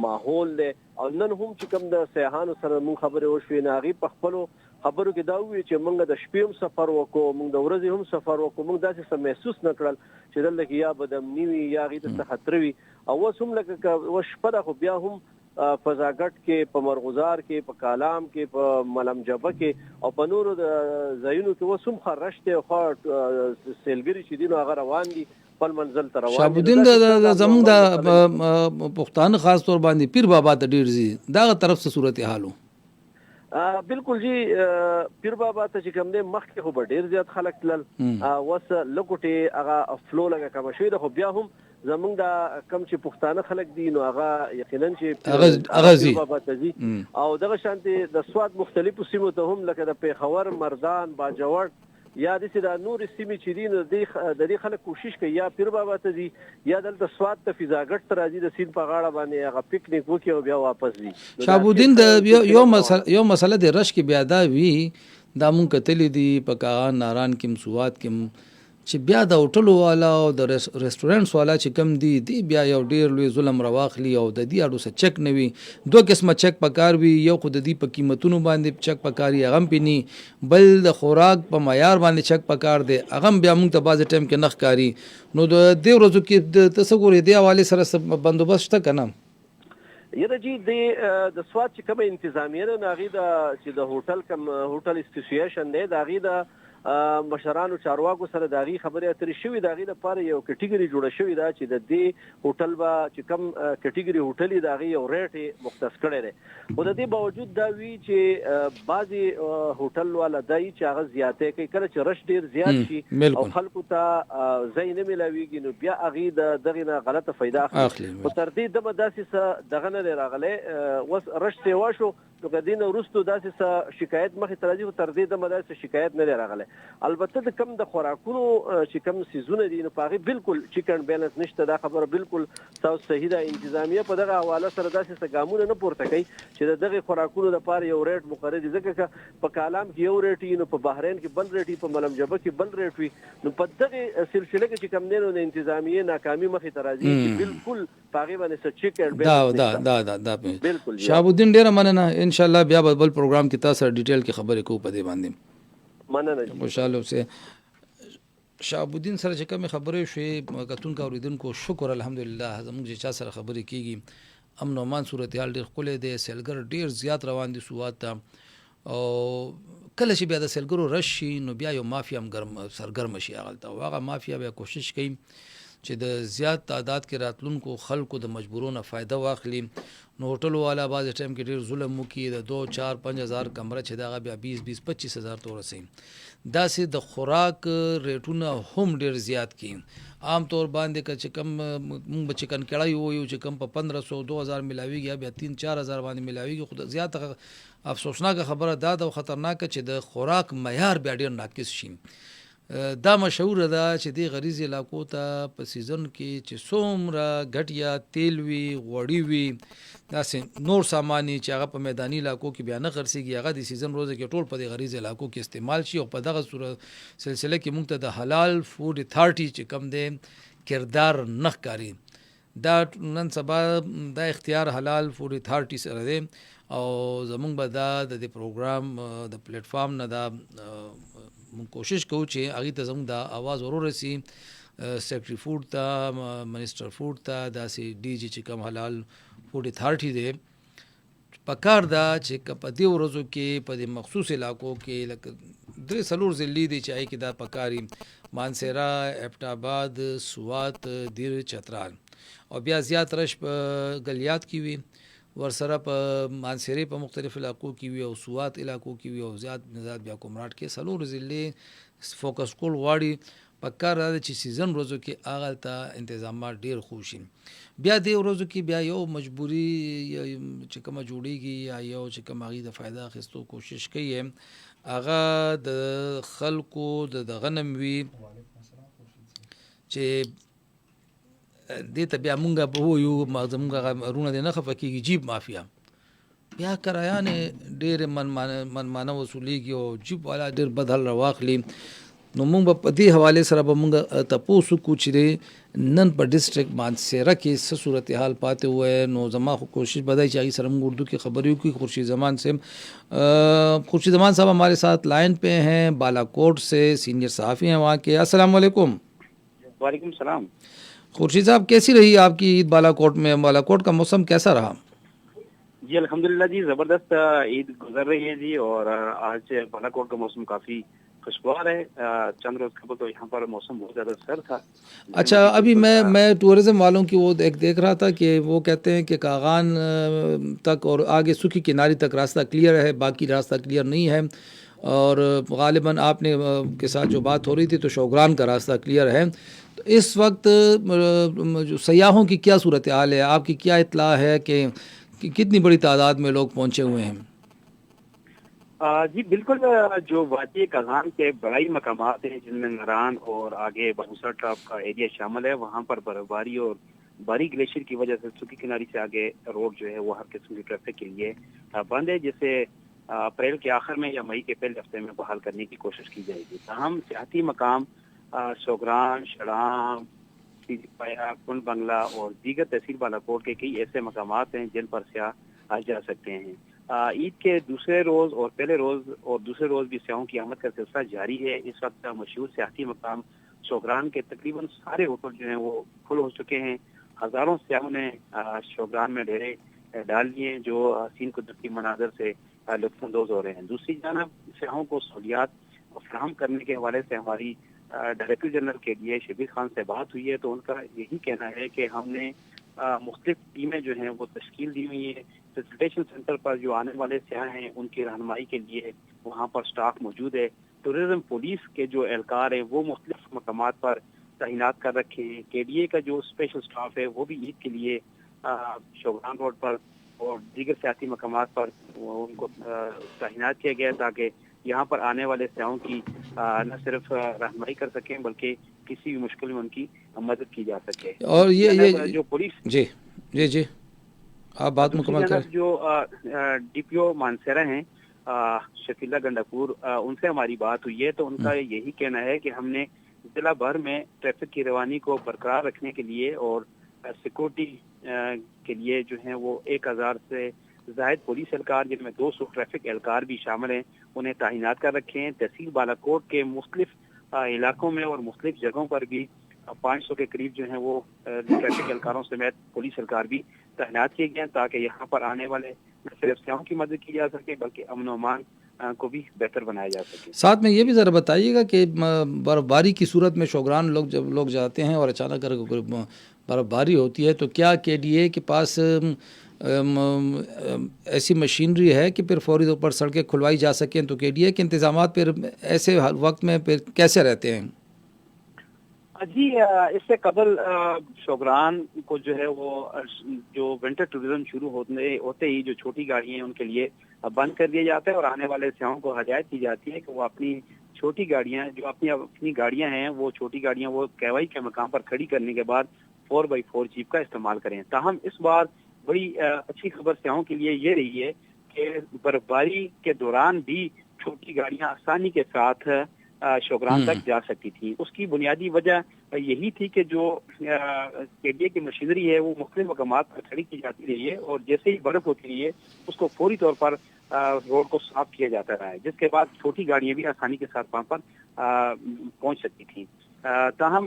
ماحول دی او نن هم چې کوم د سیاحانو سره مونږ خبرې وشوې نه هغې په خپلو خبرو کې دا وویل چې مونږ د شپې هم سفر وکړو مونږ د ورځې هم سفر وکړو مونږ داسې څه محسوس نه کړل چې دلته کې یا بدامني وي یا هغې ته څه خطره وي او اوس هم لکه اوس شپه ده خو بیا هم فضاګټ کې په مرغزار کې په کالام کې په ملم جبه کې او په نورو د ځایونو کې اوس هم خرش دی خو سیلګري چې دي نو هغه روان دي خپل منزل ته روان دي. شهاب الدین د زموږ د پښتانه خاص طور باندې پیر بابا ته ډېر ځي دغه طرف څه صورتحال و؟ بالکل جی پیر بابا ته چې کوم دی مخکې خو به ډېر زیات خلک تلل اوس لږ هغه فلو لږه کمه شوې ده خو بیا هم زمونږ د کم چې پښتانه خلک دي نو هغه یقینا چې پیر بابا ته ځي او دغه شانتې د سواد مختلفو سیمو ته هم لکه د پیښور مردان باجوړ یا داسې د نورې سیمې چې دي نو د دې خلک کوشش کوي یا پیر بابا ته ځي یا دلته سواد ته فضاګټ ته راځي د سیند په غاړه باندې هغه پکنیک وکړي او بیا واپس ځي. شهاب الدین د یو مسله د رش کې بیا دا وي دا مونږ کتلې دي په کاغان ناران کې سواد کې چې بیا د هوټلو والا او د ریسټورنټس والا چې کم دي بیا یو ډیر لوی ظلم رواخلي او د دې اړو څه چک نه وي دوه قسمه چک پکار وي یو خو د دې په قیمتونو باندې چک پکار یې هغه پني بل د خوراک په معیار باندې چک پکار دی هغه بیا موږ ته بعض ټایم کې نخ کاری نو د دې ورځو کې د تصور دی حواله سره بندوبست شته کنه یره جی د سواد چې کوم انتظامیه نه هغې چې د هوټل اسوسییشن دی د هغې د مشرانو چارواکو سره د هغې خبرې اترې شوي د هغې لپاره یو کټګري جوړه شوې ده چې د دې هوټل به چې کوم کټګري هوټل د هغې یو ریټ یې مختص کړی دی خو د دې باوجود دا وي چې بعضې هوټل والا دا وي چې هغه زیاتی کوي کله چې رش ډېر زیات شي او خلکو ته ځای نه میلاویږي نو بیا هغې د دغې نه غلطه فایده اخلي خو تر دې دمه داسې څه دغه نه دی راغلی اوس رش سیوا شو نو که دې نه وروستو داسې څه شکایت مخې ته راځي خو تر دې دمه داسې شکایت نه دی راغلی. البته د کم د خوراکونو چې کم سیزونه دي نو په هغې بالکل چیکن بیلنس نشته دا خبره بالکل تاسو صحیح ده انتظامیه په دغه حواله سره داسې څه ګامونه نه پورته کوي چې د دغې خوراکونو لپاره یو ریټ مقرر وي ځکه که په کالام کې یو ریټ وي نو په بحرین کې بل ریټ وي په ملم جبه کې بل ریټ وي نو په دغې سلسله کې چې کم دی نو د انتظامیې ناکامي مخې ته راځي چې بالکل په هغې باندې څه چیکن بیلنس نشته. بالکل شهاب الدین ډېره مننه انشاءالله بیا به بل پروګرام کې تاسو سره ډیټیل کې خبرې کوو په دې باندې مننه خوشاله اوسئ. شهاب الدین سره چې کومې خبرې شوې کتونکو اوریدونکو شکر الحمدلله زموږ چې چا سره خبرې کېږي امن او امان صورتحال ډېر ښکلی دی سیلګر ډېر زیات روان دي سواد ته او کله چې بیا د سیلګرو رش شي نو بیا یو مافیا هم سرګرمه شي هغلته او هغه مافیا بیا کوشش کوي چې د زیات تعداد کې راتلونکو خلکو د مجبورونه فایده واخلي نو هوټل والا بعضې ټایم کې ډېر ظلم وکړي د 2-4-5 هزار کمره چې د هغه بیا 20-25 هزار ته ورسوي داسې د خوراک ریټونه هم ډېر زیات کړي عام طور باندې که چې کم مونږ به چکن کړی وویو چې کم په 1500-2000 ملاویږي یا بیا 3-4 هزار باندې ملاویږي خو زیات افسوسناکه خبره دا ده او خطرناکه چې د خوراک معیار بیا ډېر ناقص شي. دا مشهوره ده چې د غریز علاقو ته په سیزن کې چې څومره ګټیا تیل وي غوړي وي داسې نور ساماني چې هغه په میداني علاقو کې بیا نه خرڅېږي هغه د سیزن روزه کې ټول په د غریز علاقو کې استعمال شي او په دغه سلسله کې موږ ته د حلال فوډ اتھارټي چې کم دی کردار نه ښکاري دا نن سبا دا اختیار حلال فوډ اتھارټي سره دی او زمونږ به دا د پروګرام د پلیټ فارم نه دا مونږ کوشش کوو چې هغې ته زموږ د آواز ورورسي سیکرټري فوډ ته منسټر فوډ ته داسې ډي جي چې کوم حلال فوډ اتھارټي دی پکار ده چې په دې ورځو کې په دې مخصوص علاقو کې لکه 3-4 ضلعې دي چې هغې کې دا پکاري مانسیرا ایبټ آباد سوات دیر چترال او بیا زیات رش په ګلیات کې وي ورسره په مانسیرې په مختلف علاقو کې وي او سوات علاقو کې وي او زیات بیا کومراټ کې 4 ضلعې فوکس کول غواړي پکار ده چې سیزن ورځو کې هغلته انتظامات ډېر ښه شي بیا دې ورځو کې بیا یو مجبوري چې کومه جوړیږي یا یو چې کوم هغې د فایده اخیستو کوشش کوي هغه د خلکو د غنم وي چې دې ته بیا مونږ به وویو زمونږ رونه دې نه خفه کېږي جیب مافیا بیا کرایانې ډېرې منمانه وصولیږي او جیب والا ډېر بد حل راواخلي نو مونږ په دې حواله سره به مونږ تاسو کو چې نن په ډیسټریکټ مانسهره کې څه صورتحال پاتې وای. نو زما خو کوشش بدای چې هغه سره مونږ اردو کې خبرې وکړو. خورشید زمان صاحب ہمارے ساتھ لائن پہ ہیں بالا کوٹ سے، سینئر صحافی ہیں وہاں کے. السلام علیکم. وعلیکم السلام. خورشید صاحب کیسی رہی آپ کی عید بالا کوٹ میں؟ بالا کوٹ کا موسم کیسا رہا؟ جی الحمدللہ جی زبردست عید گزر رہی ہے جی، اور آج بالا کوٹ کا موسم کافی خوشگوار ہے. چند روز قبل تو یہاں پر موسم بہت زیادہ سرد تھا. اچھا، ابھی میں ٹورزم والوں کی وہ دیکھ رہا تھا کہ وہ کہتے ہیں کہ کاغان تک اور آگے سکھی کناری تک راستہ کلیئر ہے، باقی راستہ کلیئر نہیں ہے. اور غالباً آپ نے کے ساتھ جو بات ہو رہی تھی تو شوگران کا راستہ کلیئر ہے. تو اس وقت جو سیاحوں کی کیا صورتحال ہے؟ آپ کی کیا اطلاع ہے کہ کتنی بڑی تعداد میں لوگ پہنچے ہوئے ہیں؟ جی بالکل، جو وادی کاغان کے بڑائی مقامات ہیں جن میں نران اور آگے بہوسا ٹاپ کا ایریا شامل ہے، وہاں پر برف باری اور باری گلیشیئر کی وجہ سے سکی کناری سے آگے روڈ جو ہے وہ ہر قسم کی ٹریفک کے لیے بند ہے، جسے اپریل کے آخر میں یا مئی کے پہلے ہفتے میں بحال کرنے کی کوشش کی جائے گی. تاہم سیاحتی مقام شوگران، شڑام، پایا، کنڈ بنگلہ اور دیگر تحصیل بالا کوٹ کے کئی ایسے مقامات ہیں جن پر سیاح جا سکتے ہیں. عید کے دوسرے روز اور پہلے روز اور دوسرے روز بھی سیاحوں کی آمد کا سلسلہ جاری ہے. اس وقت مشہور سیاحتی مقام شوگران کے تقریباً سارے ہوٹل جو ہیں وہ فل ہو چکے ہیں. ہزاروں سیاحوں نے شوگران میں ڈیرے ڈال لیے جو حسین قدرتی مناظر سے لطف اندوز ہو رہے ہیں. دوسری جانب سیاحوں کو سہولیات فراہم کرنے کے حوالے سے ہماری ڈائریکٹر جنرل کے لیے شبیر خان سے بات ہوئی ہے، تو ان کا یہی کہنا ہے کہ ہم نے مختلف ٹیمیں جو ہیں وہ تشکیل دی ہوئی ہیں. فیسیلیٹیشن سینٹر پر جو آنے والے سیاح ہیں ان کی رہنمائی کے لیے وہاں پر سٹاف موجود ہے. ٹورزم پولیس کے جو اہلکار ہیں وہ مختلف مقامات پر تعینات کر رکھے ہیں. کے ڈی اے کا جو اسپیشل سٹاف ہے وہ بھی عید کے لیے شوگران روڈ پر اور دیگر سیاحتی مقامات پر ان کو تعینات کیا گیا تاکہ یہاں پر آنے والے سیاحوں کی نہ صرف رہنمائی کر سکیں بلکہ کسی بھی مشکل میں ان کی مدد کی جا سکے. اور یہ جو پولیس جی آپ بات مکمل کریں. جو ڈی پی او مانسہرہ ہیں شفیلہ گنڈاپور، ان سے ہماری بات ہوئی ہے تو ان کا یہی کہنا ہے کہ ہم نے ضلع بھر میں ٹریفک کی روانی کو برقرار رکھنے کے لیے اور سیکورٹی کے لیے جو ہیں وہ 1000 سے زائد پولیس اہلکار جن میں 200 ٹریفک اہلکار بھی شامل ہیں انہیں تعینات کر رکھے ہیں. تحصیل بالا کوٹ کے مختلف علاقوں میں اور مختلف جگہوں پر بھی 500 کے قریب جو ہیں وہ ٹریفک اہلکاروں سمیت پولیس اہلکار بھی تعینات کیے گئے ہیں تاکہ یہاں پر آنے والے نہ صرف سیاحوں کی مدد کی جا سکے بلکہ امن و امان کو بھی بہتر بنایا جا سکے. ساتھ میں یہ بھی ذرا بتائیے گا کہ برف باری کی صورت میں شوگران جب لوگ جاتے ہیں اور اچانک اگر برف باری ہوتی ہے تو کیا کے ڈی اے کے پاس ایسی مشینری ہے کہ پھر فوری طور پر سڑکیں کھلوائی جا سکیں؟ تو کے ڈی اے کے انتظامات پھر ایسے وقت میں پھر کیسے رہتے ہیں؟ جی اس سے قبل شوگران کو جو ہے وہ جو ونٹر ٹورزم شروع ہوتے ہی جو چھوٹی گاڑیاں ہیں ان کے لیے بند کر دیا جاتا ہے اور آنے والے سیاحوں کو ہدایت کی جاتی ہے کہ وہ اپنی چھوٹی گاڑیاں جو اپنی گاڑیاں ہیں وہ چھوٹی گاڑیاں وہ کیوائی کے مقام پر کھڑی کرنے کے بعد 4x4 جیپ کا استعمال کریں. تاہم اس بار بڑی اچھی خبر سیاحوں کے لیے یہ رہی ہے کہ برف باری کے دوران بھی چھوٹی گاڑیاں آسانی کے ساتھ شوگران تک جا سکتی تھی. اس کی بنیادی وجہ یہی تھی کہ جو کے ڈی اے کی مشینری ہے وہ مختلف مقامات پر کھڑی کی جاتی رہی ہے اور جیسے ہی برف ہوتی رہی ہے اس کو فوری طور پر روڈ کو صاف کیا جاتا رہا ہے جس کے بعد چھوٹی گاڑیاں بھی آسانی کے ساتھ وہاں پر پہنچ سکتی تھیں. تاہم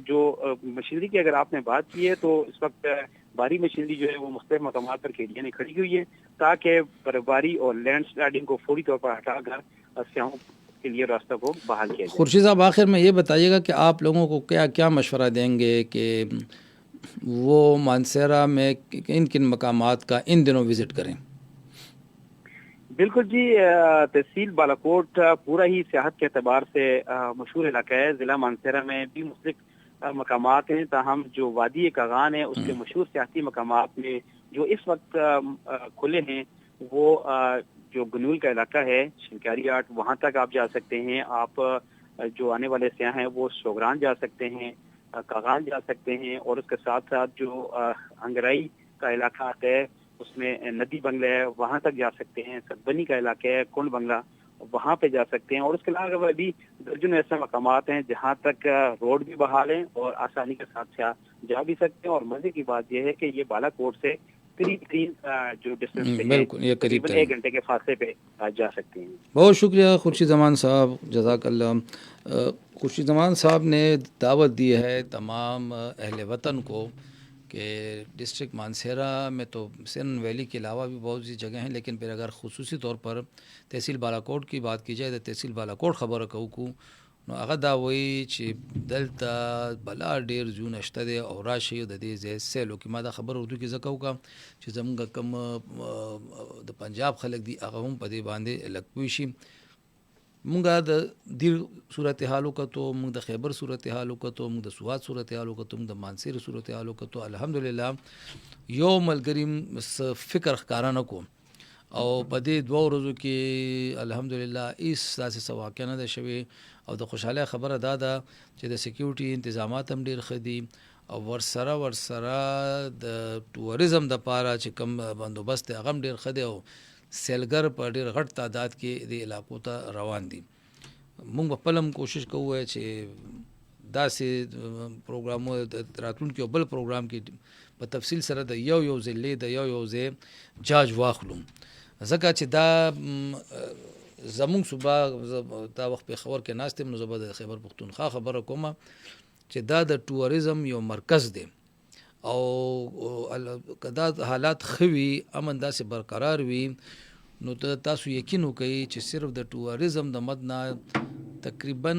جو مشینری کی اگر آپ نے بات کی ہے تو اس وقت باری مشینری جو ہے وہ مختلف مقامات پر کے ڈی اے نے کھڑی ہوئی ہے تاکہ برف باری اور لینڈ سلائڈنگ کو فوری طور پر ہٹا کر سیاحوں کے لیے راستہ کو بحال کیا جائے. خورشید صاحب آخر میں یہ بتائیے گا کہ آپ لوگوں کو کیا مشورہ دیں گے کہ وہ مانسہرہ میں کن کن مقامات کا ان دنوں وزٹ کریں؟ بالکل جی، تحصیل بالا کوٹ پورا ہی سیاحت کے اعتبار سے مشہور علاقہ ہے. ضلع مانسہرہ میں بھی مختلف مقامات ہیں تاہم جو وادی کاغان ہے اس کے مشہور سیاحتی مقامات میں جو اس وقت کھلے ہیں وہ جو گنول کا علاقہ ہے شنکاری آرٹ وہاں تک آپ جا سکتے ہیں. آپ جو آنے والے سیاح ہیں وہ شوگران جا سکتے ہیں، کاغان جا سکتے ہیں اور اس کے ساتھ ساتھ جو ہنگرائی کا علاقہ ہے اس میں ندی بنگلہ ہے وہاں تک جا سکتے ہیں. سدبنی کا علاقہ ہے کنڈ بنگلہ वहाँ पे जा सकते हैं। और उसके अलावा भी दर्जनों ऐसे मकामात हैं जहाँ तक रोड भी बहाल है और आसानी के साथ जा भी सकते हैं। और मजे की बात यह है कि ये बालाकोट से करीब जो डिस्टेंस पे बिल्कुल ये करीब 1 घंटे के फासले पे जा सकते हैं। बहुत शुक्रिया खुर्शीद ज़मान साहब, जज़ाकल्लाह। खुर्शीद ज़मान साहब ने दावत दी है तमाम अहले वतन को कि डिस्ट्रिक्ट मानसेरा में तो सिरन वैली के अलावा भी बहुत सी जगह हैं, लेकिन फिर अगर ख़ुसूसी तौर पर तहसील बालाकोट की बात की जाए तो तहसील बालाकोट ख़बर कहूँ نو هغه دا وایي چې دلته بلا ډیر زونه شته دی او راشي د دې ځای سیلو کې ما دا خبر اردو کې ځکه وکړم چې زموږ کوم د پنجاب خلک دي هغه هم په دې باندې لګوي شي. مونږ د دیر صورتحال وکړو، مونږ د خیبر صورتحال وکړو، مونږ د سوات صورتحال وکړو، مونږ د مانسیر صورتحال وکړو. الحمدلله یو ملګری فکر ښکارا نه کو او په دې 2 ورځو کې الحمدلله هیڅ داسې واقع نه ده شوی. او د خوشاله خبره دا ده چې د سکیورټي انتظامات هم ډیر ښه دي او ورسره د ټوریزم د پاره چې کم بندوبست هغه هم ډیر ښه دی او سیلګر په ډیر غټ تعداد کې د علاقو ته روان دي. موږ په خپل کوشش کوو چې داسې پروګرامو راتلونکي بل پروګرام کې په تفصیل سره د یو ځلې د یو ځای جاج واخلو، ځکه چې دا زمونږ صوبه دا وخت په خبر کې ناستم نو زبر د خیبر پختونخوا خبره کوم چې دا د ټوریزم یو مرکز دی او کدا حالات خوي امن داسې برقرار وي نو تاسو یقین وکئ چې صرف د ټوریزم د مدنا تقریبا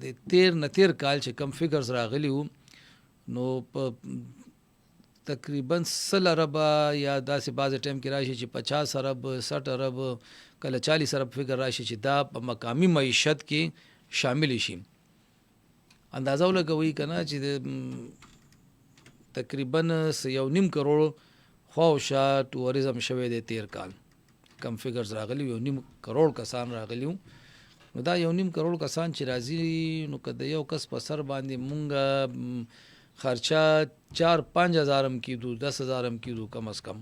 د تیر کال چې کم فګرز راغلی وو نو تقریبا 100 ارب یا داسې بعض ټایم کې راشي چې 50 ارب 60 ارب کله 40 ارب فکر راشي چې دا په مقامی معیشت کې شامل شي. اندازه ولګوي کنه چې تقریبا 1.5 کروڑ خواوشا ټوریزم شوی دی تیر کال کم فګرز راغلی 1.5 کروڑ کسان راغلی نو دا 1.5 کروڑ کسان چې راځي نو کده یو کس په سر باندې مونږ خرچه 4-5 هزار هم کیدو 10 هزار هم کیدو کم از کم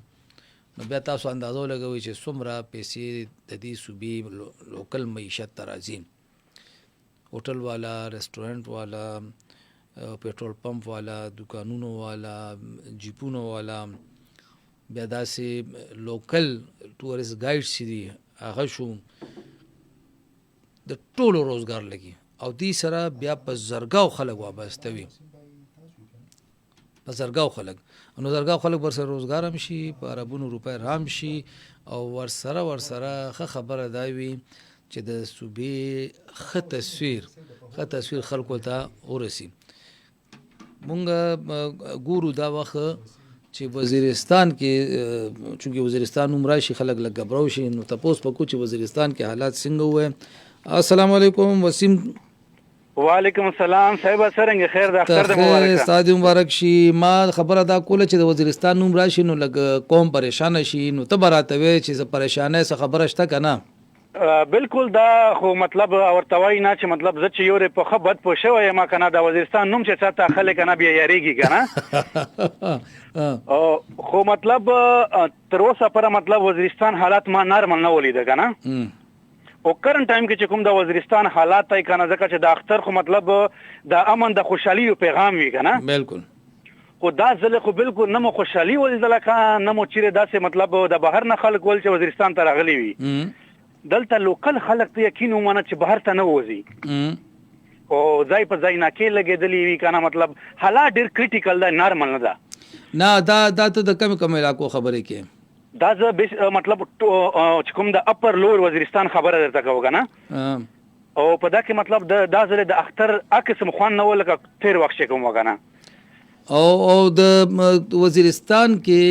نو بیا تاسو اندازو لګوي چې څومره پیسې د دې صوبې لوکل معیشت ته راځي. होटल वाला, रेस्टोरेंट वाला, पेट्रोल पंप वाला, दुकानونو वाला, جیپونو والا، بیا داسې لوکل ټورست ګایډ چې دي هغه شو د ټولو روزګار لګي او دې سره بیا په زرګاو خلک وابسته وي په زرګاو خلک نو زرګاو خلک ورسره روزګار هم شي په اربونو روپۍ رام شي او ورسره ښه خبره دا وي چې د صوبې ښه تصویر خلکو ته ورسي. مونږ ګورو دا وخت چې وزیرستان کې چونکې وزیرستان نوم راشي خلک لږ غبراو شي نو تاسو په کو چې وزیرستان کې حالات څنګه وای. السلام علیکم وسیم. وعلیکم السلام صاحب سرنګ خیر د اختر د مبارک استاد مبارک شي. ما خبره دا کوله چې د وزیرستان نوم راشي نو لږ قوم پریشان شي نو ته براته وي چې پریشانه څه خبره شته کنه. بالکل دا خو مطلب اورتوي نه چې مطلب زه چې یو په خبرت پوه شوی ما کنه د وزیرستان نوم چې چاته خلک کنه بیا یریږي کنه او خو مطلب تر اوسه پر مطلب وزیرستان حالات ما نارمل نه ولید کنه او کرنٹ ټایم کې چې کوم د وزیرستان حالات تای کنه ځکه چې د اختر خو مطلب د امن د خوشحالي پیغام وی کنه بالکل خو دا ځل خو بالکل نه مو خوشحالي ولیدل کنه نه مو چیرې داسې مطلب د بهر نه خلک ول چې وزیرستان ته راغلي وي دلته لوکل خلک ته یقین ومنه چې بهر ته نه وځي او ځای په ځای نه کې لګېدلی وي کنه مطلب حالات ډېر کریټیکل ده نارمل نه ده نه دا ته د کم علاقو خبرې کې دا زه مطلب چې کوم د اپر لور وزیرستان خبره درته کوم کنه او په دا کې مطلب دا ځل د اختر اقسم خوان نه ولکه تیر وخت کوم وکنه او د وزیرستان کې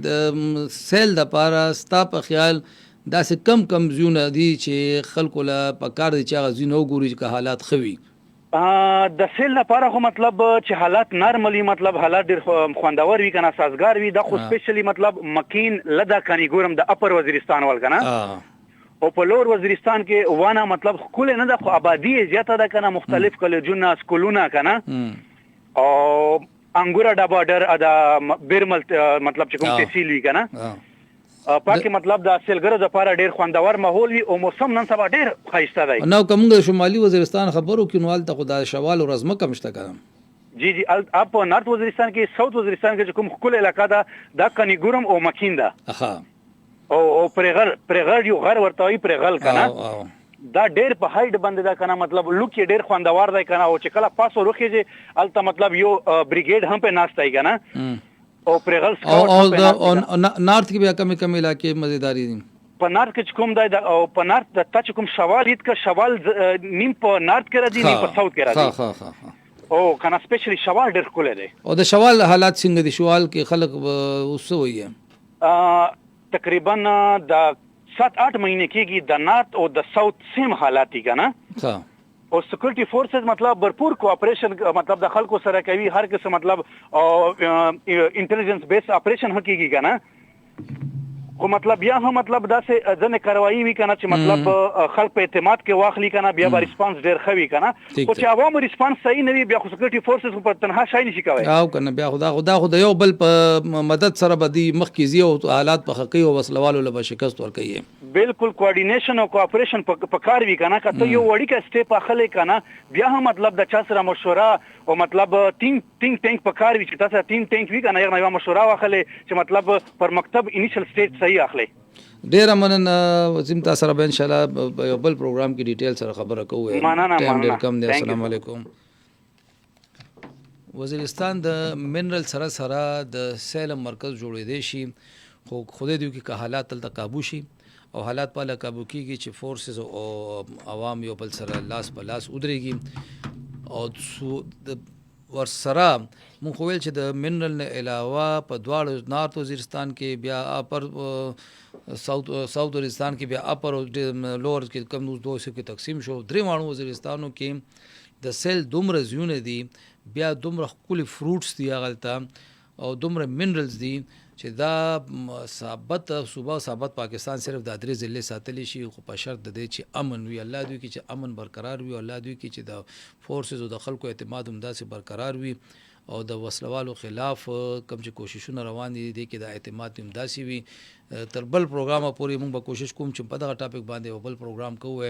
د سیل د پاره ستا په خیال داسې کم زیونه دي چې خلکو له پکار دي چې هغه زینو ګوري چې حالات خوي د سیل لپاره خو مطلب چې حالات نارملی مطلب حالات ډېر خوندور وي کنه سازگار وي دا خو سپیشلی مطلب مکین لدا کني ګورم د اپر وزیرستان ول کنه او په لور وزیرستان کې وانه مطلب کله نه د آبادی زیاته ده کنه مختلف کالجونه سکولونه کنه او انګورا دا بارډر ادا بیرمل مطلب چې کوم تحصیل وی کنه پاکه مطلب د سیلګرو لپاره ډیر خوندور ماحول وي او موسم نن سبا ډیر ښایسته دی. نو کومه شمالي وزیرستان خبرو کې نوال ته خدای شوال او رزمه کم شته کړم. جی اپ نارت وزیرستان کې ساوث وزیرستان کې کوم خپل علاقہ ده د کنیګورم او مکین ده. او پرغل یو غر ورته وي پرغل کنه دا ډیر په هایټ باندې دا کنه مطلب لوک یې ډیر خوندور دی کنه او چې کله پاسو روخیږي الته مطلب یو بریګیډ هم په ناشتای کنه او پرغل او نارت کې بیا کم علاقې مزیداری دي. په نارت کې کوم دی او په نارت د تاسو کوم شوال هیت کا شوال نیم په نارت کې راځي نیم په ساوث کې راځي. او کنه سپیشلی شوال ډیر کول دی. او د شوال حالات څنګه دي؟ شوال کې خلک اوسه وي تقریبا د 7-8 مہینے کېږي د نارت او د ساوث سیم حالات دي کنه. او سکیورټي فورسز مطلب भरपूर کوآپریشن مطلب د خلکو سره کوي هر قسم مطلب انټيليجنس بیس اپریشن هکېږي کنه. خو مطلب یا هم مطلب داسې ځنې کاروایی وي کنه چې مطلب خلک په اعتماد کې واخلي کنه بیا به ریسپانس ډیر ښه وي کنه. خو چې عوامو ریسپانس صحیح نه وي بیا خو سکیورټي فورسز په تنها شای نشي کوي او کنه بیا خدا یو بل په مدد سره بدی مخکې زی او حالات په حقیقي او وسلوالو له شکست ور کوي. بالکل کوارډینیشن او کوآپریشن په کار وی کنه کته یو وړي کا سټیپ اخلي کنه بیا هم مطلب د چا سره مشوره او مطلب ټینګ په کار وی چې تاسو ټینګ وی کنه یو مشوره واخلي چې مطلب پر مکتب انیشل سټیج صحیح اخلي. ډیر مننه وسیم تاسو سره به ان شاء الله یو بل پروګرام کې ډیټیل سره خبره کوو. مننه ډیر کم دی. السلام علیکم. وزیرستان د منرل سره د سیلم مرکز جوړېدی شي خو خدای دې وکړي که حالات تل قابو شي او حالات په قابو کېږي چې فورسز او عوام یو بل سره لاس په لاس ودرېږي او ورسره مونږ خو ویل چې د منرل نه علاوه په دواړو نارت وزیرستان کې بیا اپر ساوث وزیرستان کې بیا اپر او لور کې کم نو دوه کې تقسیم شو. درې ماڼو وزیرستانو کې د سیل دومره زیونه دي بیا دومره خپل فروټس دي هغلته او دومره منرلز دي چې دا ثابت صوبه ثابت پاکستان صرف د درې ضلع ساتلی شي خو په شرط د دې چې امن وي. الله دوی کې چې امن برقرار وي او الله دوی کې چې د فورسز او د خلکو اعتماد هم داسې برقرار وي او د وسلوالو خلاف کوم چې کوششونه روان دي دي کې د اعتماد هم داسې وي. تر بل پروګرامه پورې موږ به کوشش کوم چې په دغه ټاپک باندې بل پروګرام کوو.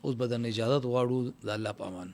اوس به د اجازه غواړو. د الله په امان.